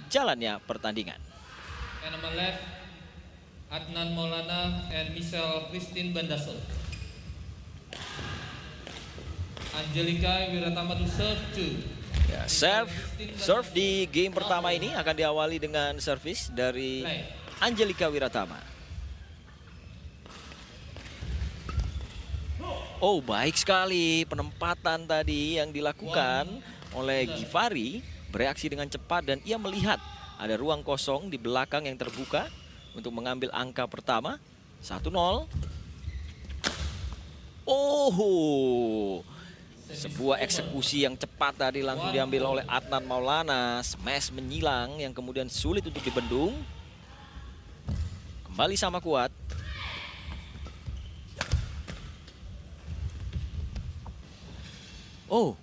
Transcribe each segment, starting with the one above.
jalannya pertandingan. And on my left, Adnan Maulana and Michelle Christine Bandasol. Angelica Wiratama to serve 2. Ya, serve di game pertama ini akan diawali dengan servis dari Angelica Wiratama. Oh, baik sekali penempatan tadi yang dilakukan oleh Givari. Bereaksi dengan cepat dan ia melihat ada ruang kosong di belakang yang terbuka untuk mengambil angka pertama. 1-0. Oh, sebuah eksekusi yang cepat tadi langsung diambil oleh Adnan Maulana. Smash menyilang yang kemudian sulit untuk dibendung. Kembali sama kuat. Oh,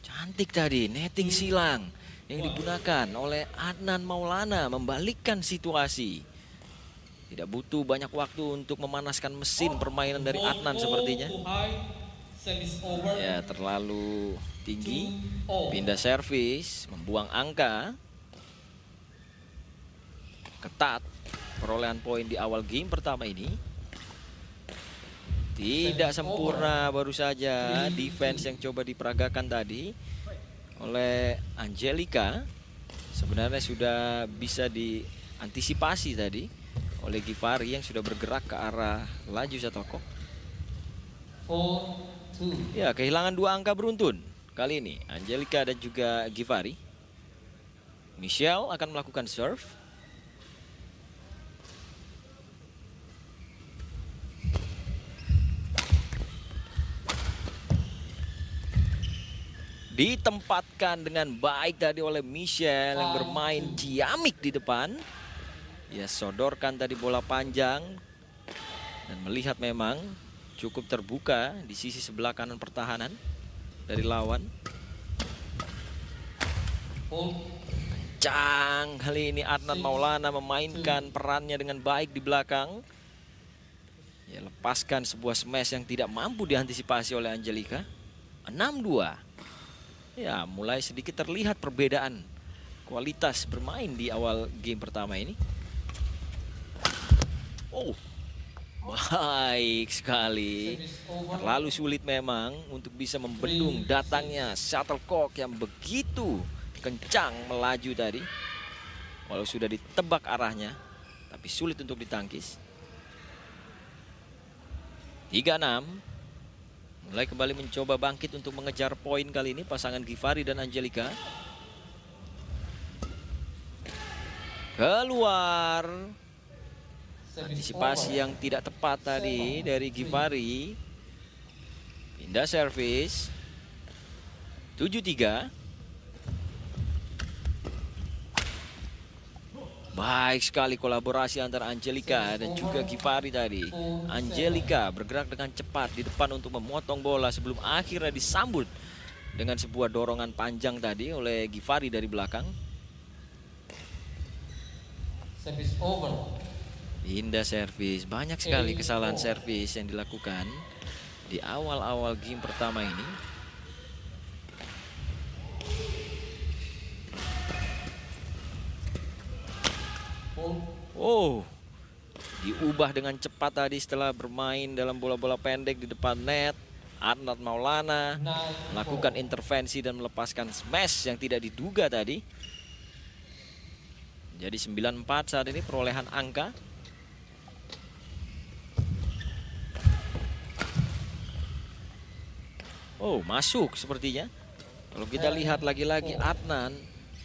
cantik tadi, netting silang yang digunakan oleh Adnan Maulana membalikkan situasi. Tidak butuh banyak waktu untuk memanaskan mesin permainan dari Adnan sepertinya. Ya, terlalu tinggi. Pindah servis, membuang angka. Ketat perolehan poin di awal game pertama ini. Tidak sempurna baru saja defense yang coba diperagakan tadi oleh Angelica. Sebenarnya sudah bisa diantisipasi tadi oleh Givari yang sudah bergerak ke arah laju Satoko. Ya, kehilangan 2 angka beruntun kali ini Angelica dan juga Givari. Michelle akan melakukan serve. Ditempatkan dengan baik tadi oleh Michelle yang bermain ciamik di depan. Ya, sodorkan tadi bola panjang dan melihat memang cukup terbuka di sisi sebelah kanan pertahanan dari lawan. Kencang kali ini Adnan Maulana memainkan perannya dengan baik di belakang. Ya, lepaskan sebuah smash yang tidak mampu diantisipasi oleh Angelica. 6-2. Ya, mulai sedikit terlihat perbedaan kualitas bermain di awal game pertama ini. Oh, baik sekali. Terlalu sulit memang untuk bisa membendung datangnya shuttlecock yang begitu kencang melaju tadi. Walau sudah ditebak arahnya, tapi sulit untuk ditangkis. 3-6. Mulai kembali mencoba bangkit untuk mengejar poin kali ini pasangan Givari dan Angelica. Keluar. Antisipasi yang tidak tepat tadi dari Givari. Pindah servis. 7-3. Baik sekali kolaborasi antara Angelica dan juga Givari tadi. Angelica bergerak dengan cepat di depan untuk memotong bola sebelum akhirnya disambut dengan sebuah dorongan panjang tadi oleh Givari dari belakang. Service over. Pindah servis. Banyak sekali kesalahan servis yang dilakukan di awal-awal game pertama ini. Oh, diubah dengan cepat tadi setelah bermain dalam bola-bola pendek di depan net. Adnan Maulana melakukan intervensi dan melepaskan smash yang tidak diduga tadi. Jadi 9-4 saat ini perolehan angka. Oh, masuk sepertinya. Kalau kita lihat lagi-lagi Adnan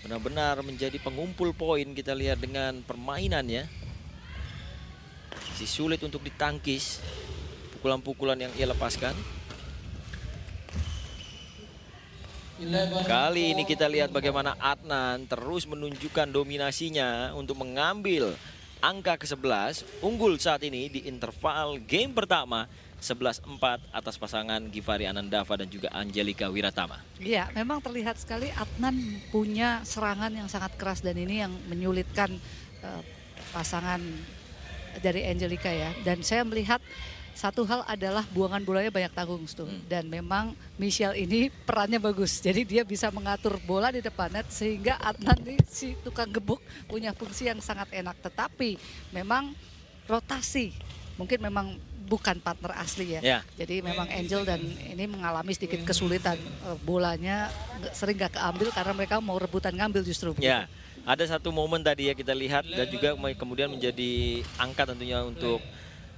benar-benar menjadi pengumpul poin. Kita lihat dengan permainannya. Masih sulit untuk ditangkis pukulan-pukulan yang ia lepaskan. Kali ini kita lihat bagaimana Adnan terus menunjukkan dominasinya untuk mengambil angka ke-11. Unggul saat ini di interval game pertama 11-4 atas pasangan Givari Anandava dan juga Angelica Wiratama. Iya, memang terlihat sekali Adnan punya serangan yang sangat keras dan ini yang menyulitkan pasangan dari Angelica ya. Dan saya melihat satu hal adalah buangan bolanya banyak tanggung tuh. Dan memang Michelle ini perannya bagus. Jadi dia bisa mengatur bola di depan net sehingga Adnan nih, si tukang gebuk punya fungsi yang sangat enak. Tetapi memang rotasi mungkin memang bukan partner asli ya. Jadi memang Angel dan ini mengalami sedikit kesulitan. Bolanya sering gak keambil karena mereka mau rebutan ngambil justru. Ya, ada satu momen tadi ya kita lihat dan juga kemudian menjadi angka tentunya untuk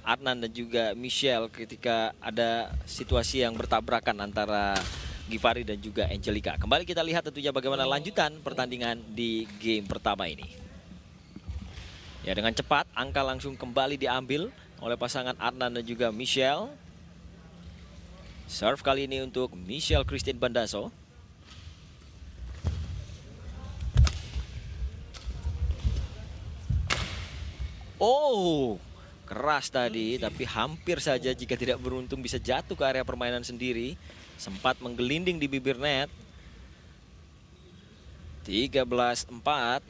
Adnan dan juga Michelle ketika ada situasi yang bertabrakan antara Givari dan juga Angelica. Kembali kita lihat tentunya bagaimana lanjutan pertandingan di game pertama ini. Ya, dengan cepat angka langsung kembali diambil oleh pasangan Adnan dan juga Michelle. Serve kali ini untuk Michelle Christine Bandaso. Oh, keras tadi, tapi hampir saja jika tidak beruntung bisa jatuh ke area permainan sendiri. Sempat menggelinding di bibir net. 13-4.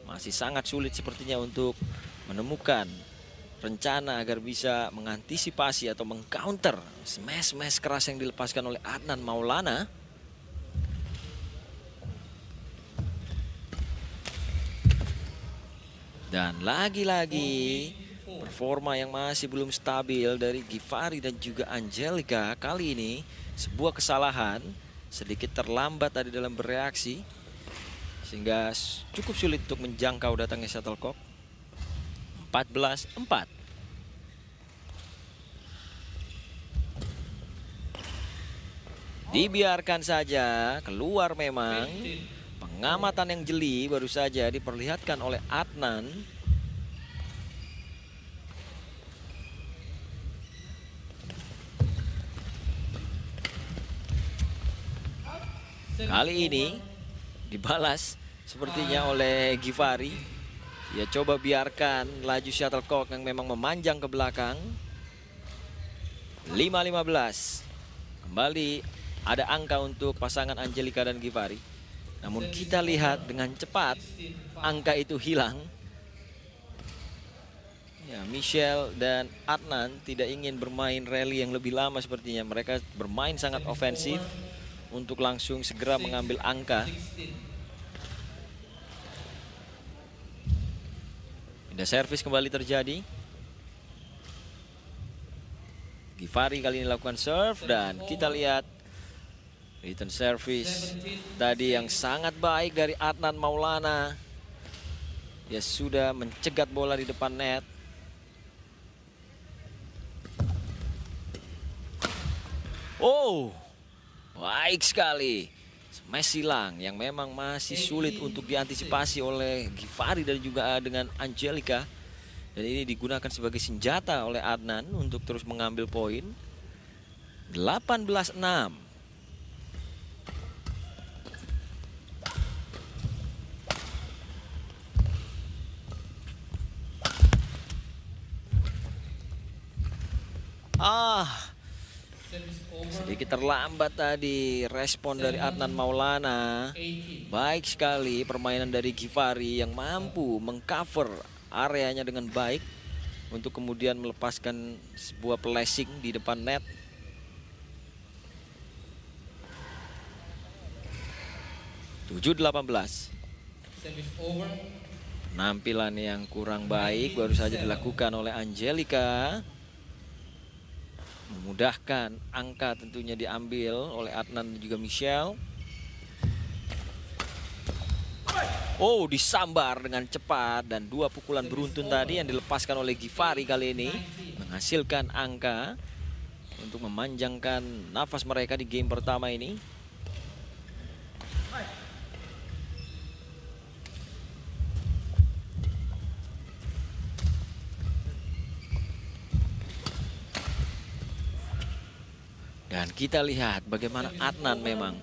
Masih sangat sulit sepertinya untuk menemukan rencana agar bisa mengantisipasi atau mengcounter smash keras yang dilepaskan oleh Adnan Maulana. Dan lagi-lagi performa yang masih belum stabil dari Givari dan juga Angelica. Kali ini sebuah kesalahan, sedikit terlambat tadi dalam bereaksi, sehingga cukup sulit untuk menjangkau datangnya shuttlecock. 14-4. Dibiarkan saja, keluar memang. Pengamatan yang jeli baru saja diperlihatkan oleh Adnan. Kali ini dibalas sepertinya oleh Givari. Ya, coba biarkan laju shuttlecock yang memang memanjang ke belakang. 5-15. Kembali ada angka untuk pasangan Angelica dan Givari. Namun kita lihat dengan cepat angka itu hilang. Ya, Michelle dan Adnan tidak ingin bermain rally yang lebih lama sepertinya. Mereka bermain sangat ofensif untuk langsung segera mengambil angka. Pindah servis kembali terjadi. Givari kali ini lakukan serve dan kita lihat return service tadi yang sangat baik dari Adnan Maulana. Dia sudah mencegat bola di depan net. Oh, baik sekali. Smash silang yang memang masih sulit untuk diantisipasi oleh Givari dan juga dengan Angelica. Dan ini digunakan sebagai senjata oleh Adnan untuk terus mengambil poin. 18-6. Sedikit terlambat tadi respon dari Adnan Maulana. Baik sekali permainan dari Givari yang mampu mengcover areanya dengan baik untuk kemudian melepaskan sebuah flashing di depan net. Tujuh 18. Penampilan yang kurang baik baru saja dilakukan oleh Angelica. Memudahkan angka tentunya diambil oleh Adnan dan juga Michelle. Oh, disambar dengan cepat dan dua pukulan beruntun tadi yang dilepaskan oleh Givari kali ini menghasilkan angka untuk memanjangkan nafas mereka di game pertama ini. Dan kita lihat bagaimana Adnan memang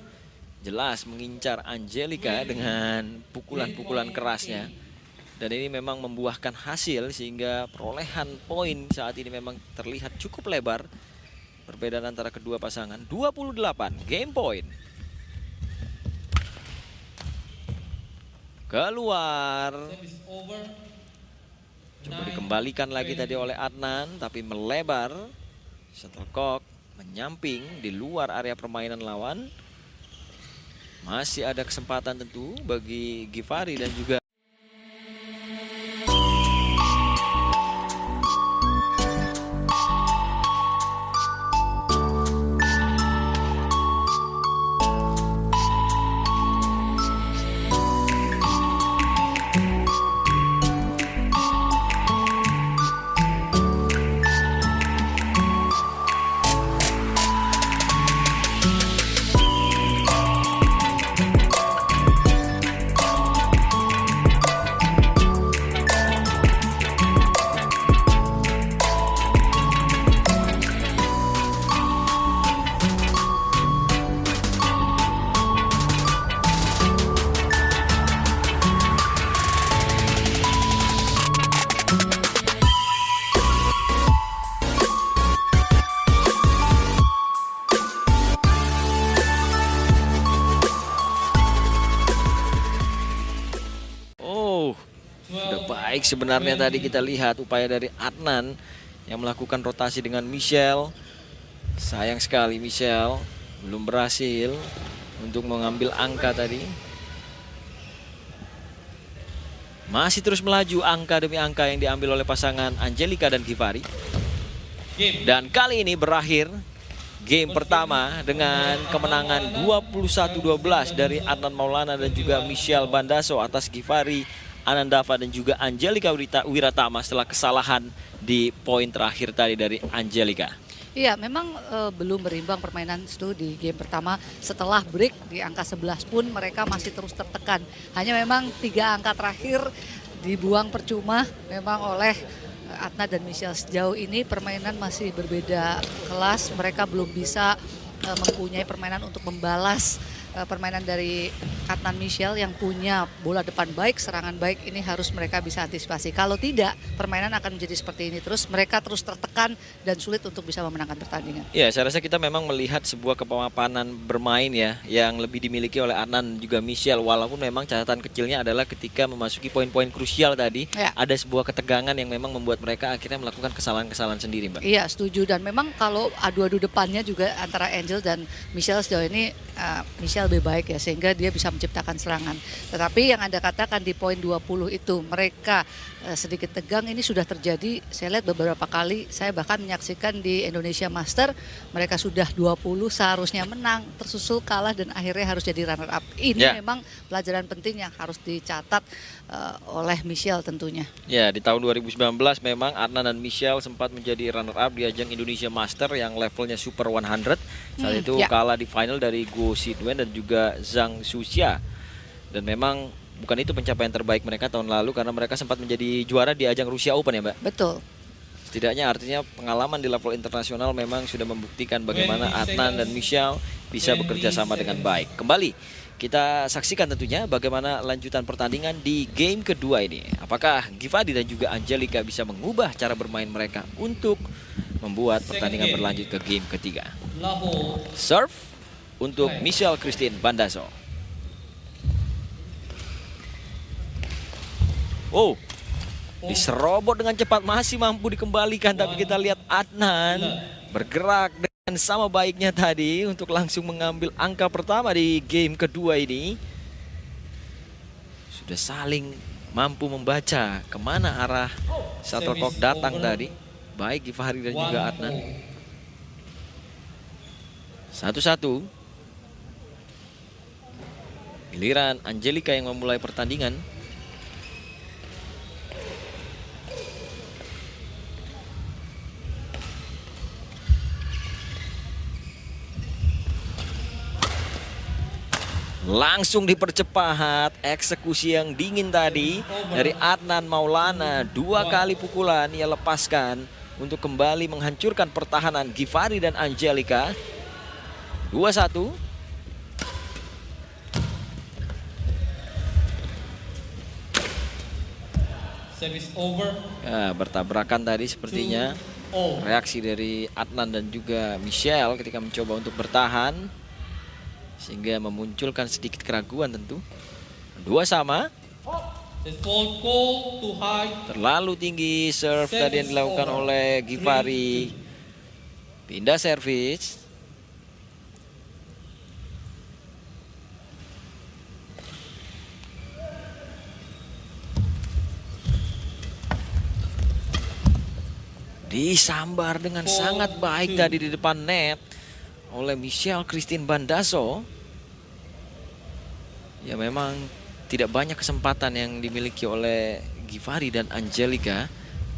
jelas mengincar Angelica dengan pukulan-pukulan kerasnya. Dan ini memang membuahkan hasil sehingga perolehan poin saat ini memang terlihat cukup lebar. Perbedaan antara kedua pasangan 28 game point. Keluar. Coba dikembalikan lagi tadi oleh Adnan tapi melebar. Shuttlecock menyamping di luar area permainan lawan. Masih ada kesempatan tentu bagi Givari dan juga sudah baik sebenarnya tadi kita lihat upaya dari Adnan yang melakukan rotasi dengan Michelle. Sayang sekali Michelle belum berhasil untuk mengambil angka tadi. Masih terus melaju angka demi angka yang diambil oleh pasangan Angelika dan Givari. Dan kali ini berakhir game pertama dengan kemenangan 21-12 dari Adnan Maulana dan juga Michelle Bandaso atas Givari Anandava dan juga Angelika Wiratama setelah kesalahan di poin terakhir tadi dari Angelika. Iya, memang belum berimbang permainan itu di game pertama. Setelah break di angka 11 pun mereka masih terus tertekan. Hanya memang 3 angka terakhir dibuang percuma memang oleh Adnan dan Michelle. Sejauh ini permainan masih berbeda kelas. Mereka belum bisa mempunyai permainan untuk membalas permainan dari Adnan Michelle yang punya bola depan baik, serangan baik. Ini harus mereka bisa antisipasi. Kalau tidak, permainan akan menjadi seperti ini terus. Mereka terus tertekan dan sulit untuk bisa memenangkan pertandingan. Ya, saya rasa kita memang melihat sebuah kepemapanan bermain ya yang lebih dimiliki oleh Adnan dan juga Michelle. Walaupun memang catatan kecilnya adalah ketika memasuki poin-poin krusial tadi, ya, ada sebuah ketegangan yang memang membuat mereka akhirnya melakukan kesalahan-kesalahan sendiri, Mbak. Iya, setuju. Dan memang kalau adu-adu depannya juga antara Angel dan Michelle sejauh ini Michelle lebih baik ya, sehingga dia bisa menciptakan serangan. Tetapi yang Anda katakan di poin 20 itu mereka sedikit tegang, ini sudah terjadi. Saya lihat beberapa kali, saya bahkan menyaksikan di Indonesia Master mereka sudah 20 seharusnya menang, tersusul kalah dan akhirnya harus jadi runner up. Ini memang pelajaran penting yang harus dicatat oleh Michelle tentunya. Ya, di tahun 2019 memang Adnan dan Michelle sempat menjadi runner up di ajang Indonesia Master yang levelnya Super 100. Saat itu kalah di final dari Go Sidwen dan juga Zhang Xuxia. Dan memang bukan itu pencapaian terbaik mereka tahun lalu karena mereka sempat menjadi juara di ajang Rusia Open ya, Mbak? Betul. Setidaknya artinya pengalaman di level internasional memang sudah membuktikan bagaimana Adnan dan Michelle bisa bekerja sama dengan baik. Kembali kita saksikan tentunya bagaimana lanjutan pertandingan di game kedua ini. Apakah Givari dan juga Angelika bisa mengubah cara bermain mereka untuk membuat pertandingan berlanjut ke game ketiga. Serve untuk Michelle Christine Bandaso. Oh, diserobot dengan cepat, masih mampu dikembalikan. Tapi kita lihat Adnan bergerak dengan sama baiknya tadi untuk langsung mengambil angka pertama di game kedua ini. Sudah saling mampu membaca kemana arah shuttlecock datang tadi, baik Givari dan juga Adnan. 1-1. Giliran Angelika yang memulai pertandingan. Langsung dipercepat eksekusi yang dingin tadi dari Adnan Maulana. 2 kali pukulan ia lepaskan untuk kembali menghancurkan pertahanan Givari dan Angelika. 2-1. Service over. Ya, bertabrakan tadi sepertinya. Reaksi dari Adnan dan juga Michelle ketika mencoba untuk bertahan, sehingga memunculkan sedikit keraguan tentu. 2 sama. Terlalu tinggi serve tadi yang dilakukan oleh Givari. Pindah servis. Disambar dengan sangat baik tadi di depan net oleh Michelle Christine Bandaso. Ya memang tidak banyak kesempatan yang dimiliki oleh Givari dan Angelica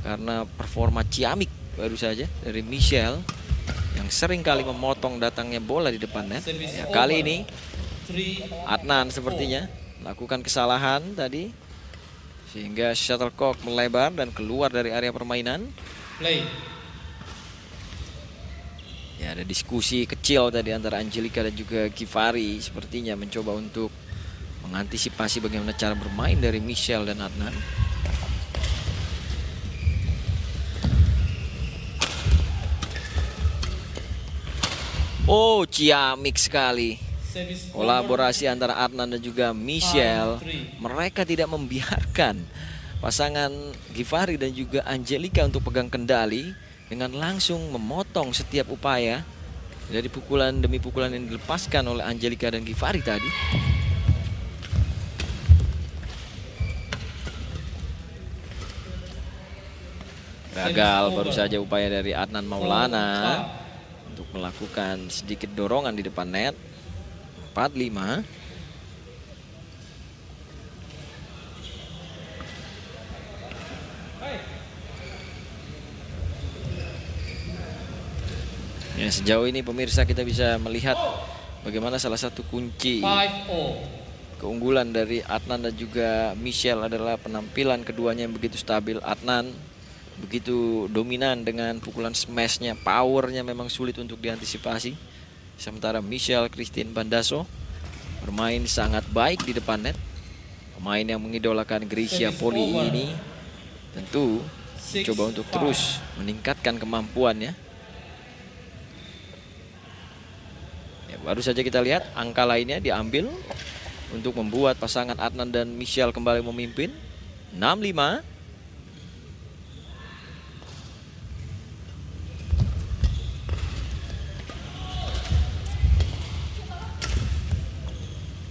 karena performa ciamik baru saja dari Michelle yang sering kali memotong datangnya bola di depan net. Ya, kali ini Adnan sepertinya melakukan kesalahan tadi sehingga shuttlecock melebar dan keluar dari area permainan. Play. Ya, ada diskusi kecil tadi antara Angelica dan juga Givari, sepertinya mencoba untuk mengantisipasi bagaimana cara bermain dari Michelle dan Adnan. Oh, ciamik sekali kolaborasi antara Adnan dan juga Michelle. Mereka tidak membiarkan pasangan Givari dan juga Angelica untuk pegang kendali dengan langsung memotong setiap upaya dari pukulan demi pukulan yang dilepaskan oleh Angelica dan Givari tadi. Gagal baru saja upaya dari Adnan Maulana untuk melakukan sedikit dorongan di depan net. 4-5. Ya, sejauh ini pemirsa kita bisa melihat bagaimana salah satu kunci keunggulan dari Adnan dan juga Michelle adalah penampilan keduanya yang begitu stabil. Adnan begitu dominan dengan pukulan smashnya, powernya memang sulit untuk diantisipasi. Sementara Michelle Christine Bandaso bermain sangat baik di depan net. Pemain yang mengidolakan Greysia Poli ini tentu mencoba untuk terus meningkatkan kemampuannya. Ya, baru saja kita lihat angka lainnya diambil untuk membuat pasangan Adnan dan Michelle kembali memimpin 6-5.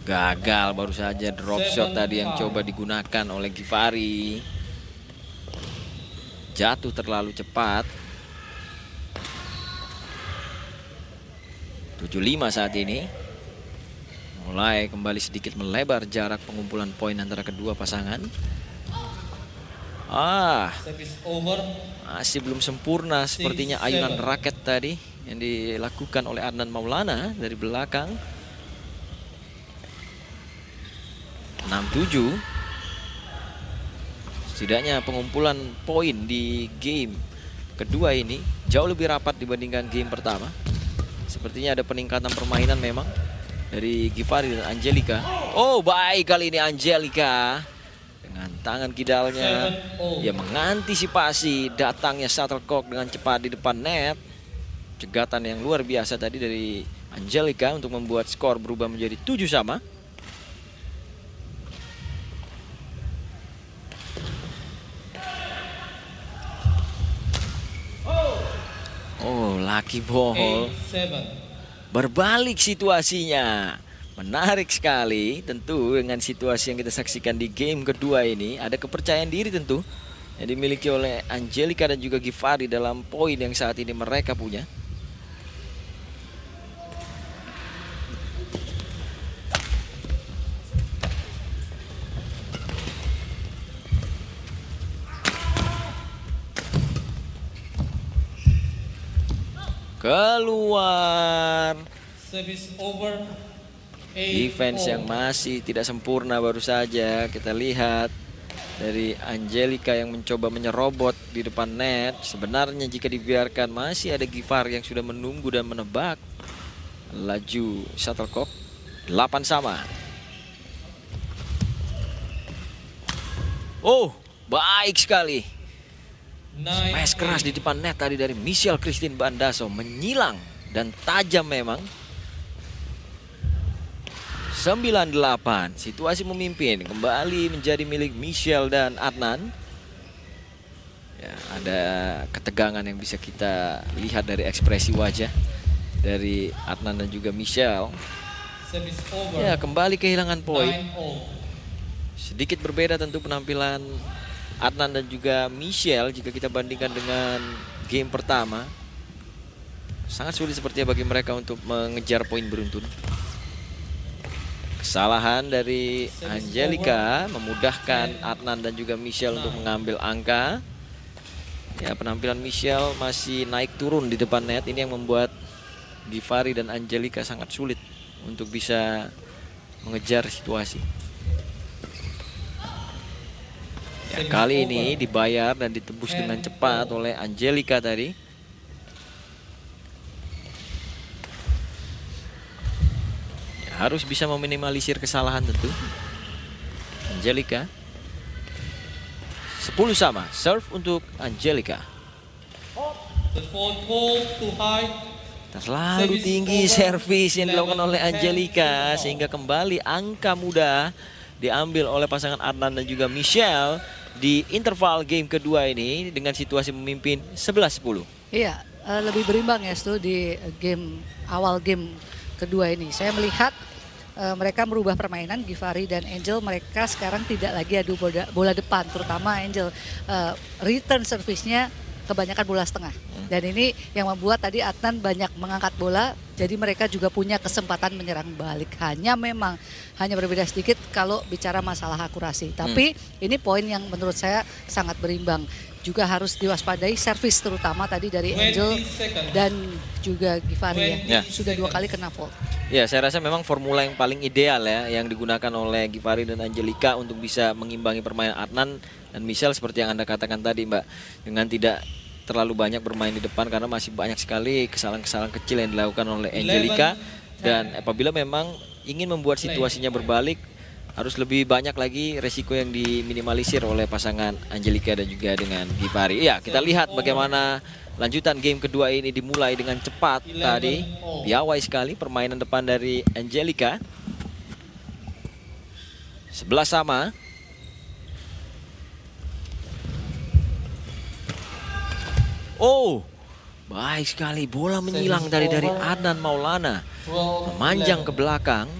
Gagal baru saja drop shot tadi yang coba digunakan oleh Givari. Jatuh terlalu cepat. 7-5 saat ini. Mulai kembali sedikit melebar jarak pengumpulan poin antara kedua pasangan. Masih belum sempurna sepertinya ayunan raket tadi yang dilakukan oleh Adnan Maulana dari belakang. 6-7. Setidaknya pengumpulan poin di game kedua ini jauh lebih rapat dibandingkan game pertama. Sepertinya ada peningkatan permainan memang dari Givari dan Angelica. Oh, baik kali ini Angelica dengan tangan kidalnya. Dia mengantisipasi datangnya shuttlecock dengan cepat di depan net. Cegatan yang luar biasa tadi dari Angelica untuk membuat skor berubah menjadi 7-sama. Oh, lucky ball. Berbalik situasinya. Menarik sekali. Tentu dengan situasi yang kita saksikan di game kedua ini, ada kepercayaan diri tentu yang dimiliki oleh Angelica dan juga Givari dalam poin yang saat ini mereka punya. Keluar. Defense yang masih tidak sempurna baru saja kita lihat dari Angelica yang mencoba menyerobot di depan net. Sebenarnya jika dibiarkan masih ada Givari yang sudah menunggu dan menebak laju shuttlecock. 8-sama. Oh, baik sekali. Smash keras di depan net tadi dari Michelle Christine Bandaso, menyilang dan tajam memang. 9-8. Situasi memimpin kembali menjadi milik Michelle dan Adnan. Ya, ada ketegangan yang bisa kita lihat dari ekspresi wajah dari Adnan dan juga Michelle. Service over. Ya, kembali kehilangan poin. 9-0. Sedikit berbeda tentu penampilan Adnan dan juga Michelle jika kita bandingkan dengan game pertama. Sangat sulit sepertinya bagi mereka untuk mengejar poin beruntun. Kesalahan dari Angelica memudahkan Adnan dan juga Michelle untuk mengambil angka. Ya, penampilan Michelle masih naik turun di depan net. Ini yang membuat Givari dan Angelica sangat sulit untuk bisa mengejar situasi. Ya, kali ini dibayar dan ditembus dengan cepat oleh Angelica tadi. Ya, harus bisa meminimalisir kesalahan tentu. Angelica 10 sama, serve untuk Angelica. The fourth ball too high. Terlalu tinggi servis yang dilakukan oleh Angelica sehingga kembali angka mudah diambil oleh pasangan Adnan dan juga Michelle di interval game kedua ini dengan situasi memimpin 11-10. Iya, lebih berimbang ya Stu di awal game kedua ini. Saya melihat mereka merubah permainan. Givari dan Angel mereka sekarang tidak lagi adu bola depan, terutama Angel return service-nya kebanyakan bola setengah. Dan ini yang membuat tadi Adnan banyak mengangkat bola, jadi mereka juga punya kesempatan menyerang balik. Hanya berbeda sedikit kalau bicara masalah akurasi. Tapi ini poin yang menurut saya sangat berimbang. Juga harus diwaspadai servis terutama tadi dari Angel dan juga Givari ya. Sudah 2 kali kena fault. Ya, saya rasa memang formula yang paling ideal ya yang digunakan oleh Givari dan Angelica untuk bisa mengimbangi permainan Adnan dan Michelle seperti yang Anda katakan tadi, Mbak. Dengan tidak terlalu banyak bermain di depan karena masih banyak sekali kesalahan-kesalahan kecil yang dilakukan oleh Angelica. Dan apabila memang ingin membuat situasinya berbalik, harus lebih banyak lagi resiko yang diminimalisir oleh pasangan Angelica dan juga dengan Givari. Ya, kita lihat bagaimana lanjutan game kedua ini dimulai dengan cepat tadi. Piawai sekali permainan depan dari Angelica. 11 sama. Oh, baik sekali bola menyilang dari Adnan Maulana. Memanjang ke belakang.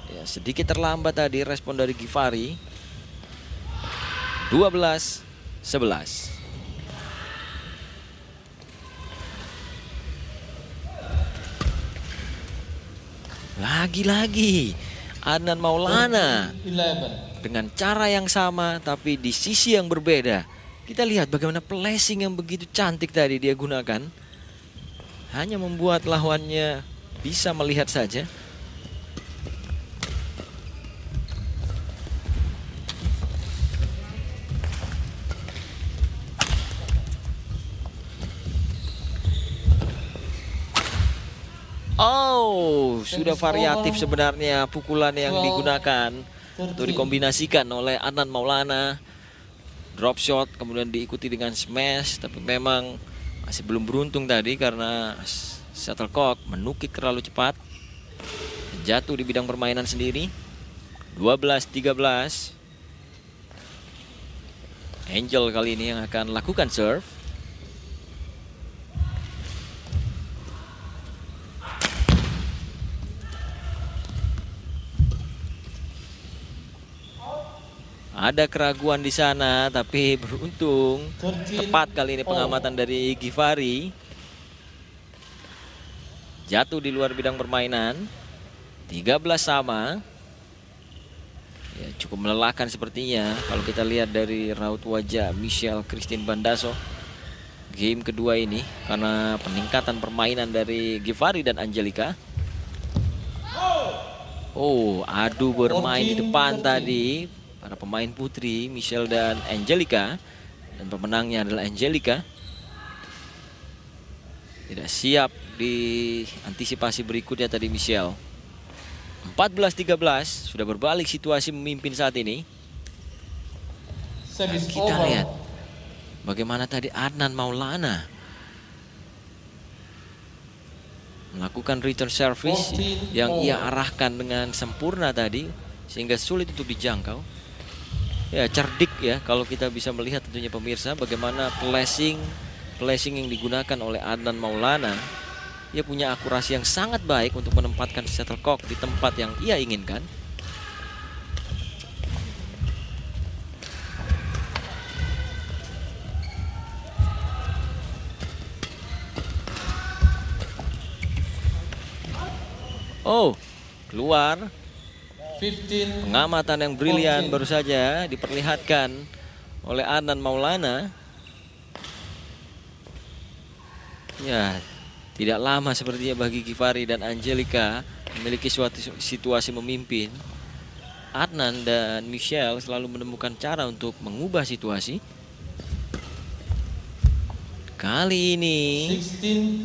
Ya, sedikit terlambat tadi respon dari Givari. 12-11. Lagi-lagi Adnan Maulana 11. dengan cara yang sama tapi di sisi yang berbeda. Kita lihat bagaimana placing yang begitu cantik tadi dia gunakan. Hanya membuat lawannya bisa melihat saja. Oh, sudah variatif sebenarnya pukulan yang digunakan atau dikombinasikan oleh Adnan Maulana. Drop shot kemudian diikuti dengan smash, tapi memang masih belum beruntung tadi karena shuttlecock menukik terlalu cepat. Jatuh di bidang permainan sendiri. 12-13. Angel kali ini yang akan lakukan serve. Ada keraguan di sana, tapi beruntung tepat kali ini pengamatan dari Givari. Jatuh di luar bidang permainan. 13 sama. Ya, cukup melelahkan sepertinya kalau kita lihat dari raut wajah Michelle Christine Bandaso game kedua ini karena peningkatan permainan dari Givari dan Angelica. Oh, adu bermain di depan tadi para pemain putri Michelle dan Angelica, dan pemenangnya adalah Angelica. Tidak siap di antisipasi berikutnya tadi Michelle. 14-13 sudah berbalik situasi memimpin saat ini. Dan kita lihat bagaimana tadi Adnan Maulana melakukan return service yang ia arahkan dengan sempurna tadi sehingga sulit untuk dijangkau. Ya, cerdik ya kalau kita bisa melihat tentunya pemirsa bagaimana flashing yang digunakan oleh Adnan Maulana. Dia punya akurasi yang sangat baik untuk menempatkan shuttlecock di tempat yang ia inginkan. Oh, keluar. 15. Pengamatan yang brilian baru saja diperlihatkan oleh Adnan Maulana. Ya, tidak lama sepertinya bagi Givari dan Angelika memiliki suatu situasi memimpin. Adnan dan Michelle selalu menemukan cara untuk mengubah situasi. Kali ini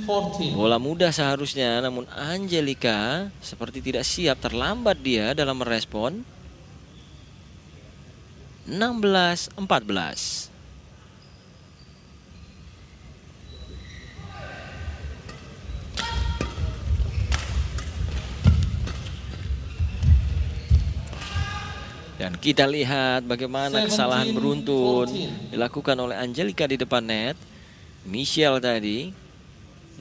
16-14. bola mudah seharusnya, namun Angelika seperti tidak siap, terlambat dia dalam merespon. 16-14. Dan kita lihat bagaimana kesalahan 17-14. beruntun dilakukan oleh Angelika di depan net. Michelle tadi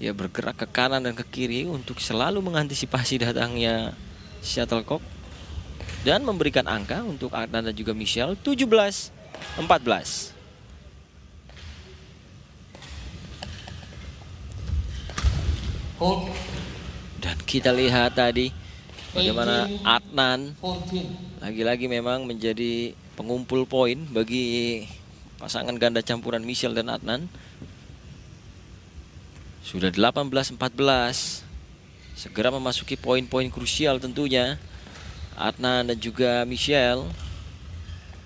ya bergerak ke kanan dan ke kiri untuk selalu mengantisipasi datangnya shuttlecock dan memberikan angka untuk Adnan dan juga Michelle. 17-14. Hold. Dan kita lihat tadi bagaimana Adnan 14. lagi-lagi memang menjadi pengumpul poin bagi pasangan ganda campuran Michelle dan Adnan. Sudah 18-14. Segera memasuki poin-poin krusial tentunya. Adnan dan juga Michelle.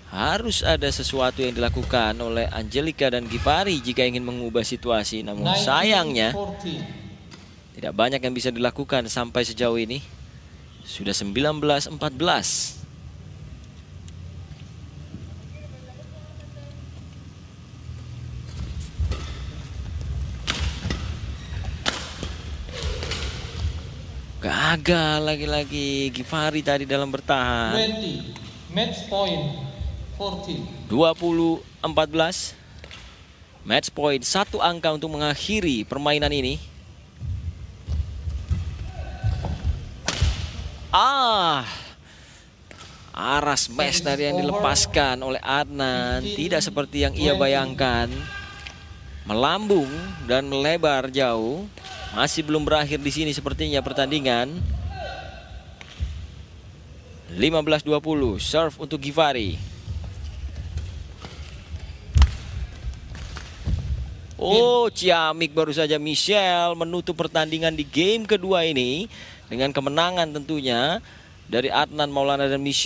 Harus ada sesuatu yang dilakukan oleh Angelika dan Givari jika ingin mengubah situasi. Namun sayangnya 19-14. tidak banyak yang bisa dilakukan sampai sejauh ini. Sudah 19-14. Gagal lagi-lagi Givari tadi dalam bertahan. 20. Match point 14. 20-14. Match point, satu angka untuk mengakhiri permainan ini. Arah smash tadi yang dilepaskan oleh Adnan tidak seperti yang ia bayangkan. Melambung dan melebar jauh. Masih belum berakhir di sini sepertinya pertandingan. 15-20, serve untuk Givari. Oh, ciamik baru saja Michelle menutup pertandingan di game kedua ini dengan kemenangan tentunya dari Adnan Maulana dan Michelle.